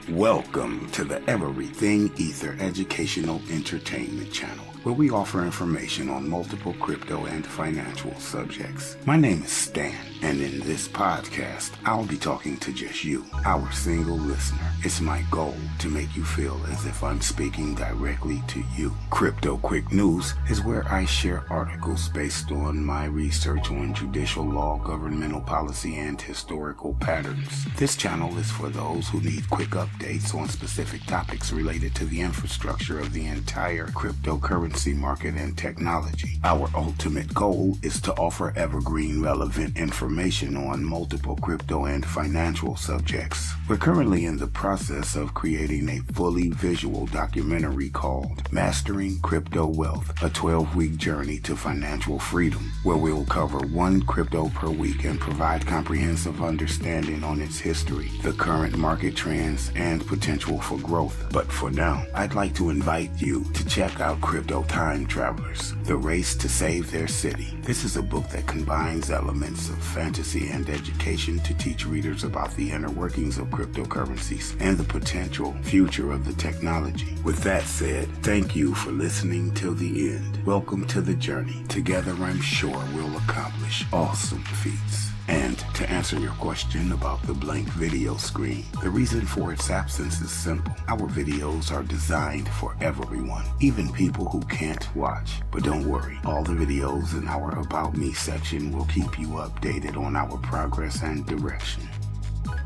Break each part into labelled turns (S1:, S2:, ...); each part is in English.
S1: Welcome to the Everything Ether Educational Entertainment Channel, where we offer information on multiple crypto and financial subjects. My name is Stan, and in this podcast, I'll be talking to just you, our single listener. It's my goal to make you feel as if I'm speaking directly to you. Crypto Quick News is where I share articles based on my research on judicial law, governmental policy, and historical patterns. This channel is for those who need quick updates on specific topics related to the infrastructure of the entire cryptocurrency market and technology. Our ultimate goal is to offer evergreen relevant information on multiple crypto and financial subjects. We're currently in the process of creating a fully visual documentary called Mastering Crypto Wealth, a 12-week journey to financial freedom, where we'll cover one crypto per week and provide comprehensive understanding on its history, the current market trends, and potential for growth. But for now, I'd like to invite you to check out Crypto Time Travelers, The Race to Save Their City. This is a book that combines elements of fantasy and education to teach readers about the inner workings of cryptocurrencies and the potential future of the technology. With that said, thank you for listening till the end. Welcome to the journey. Together, I'm sure we'll accomplish awesome feats. And to answer your question about the blank video screen, the reason for its absence is simple. Our videos are designed for everyone, even people who can't watch. But don't worry, all the videos in our About Me section will keep you updated on our progress and direction.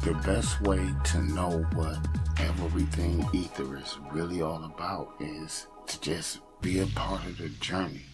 S1: The best way to know what Everything Ether is really all about is to just be a part of the journey.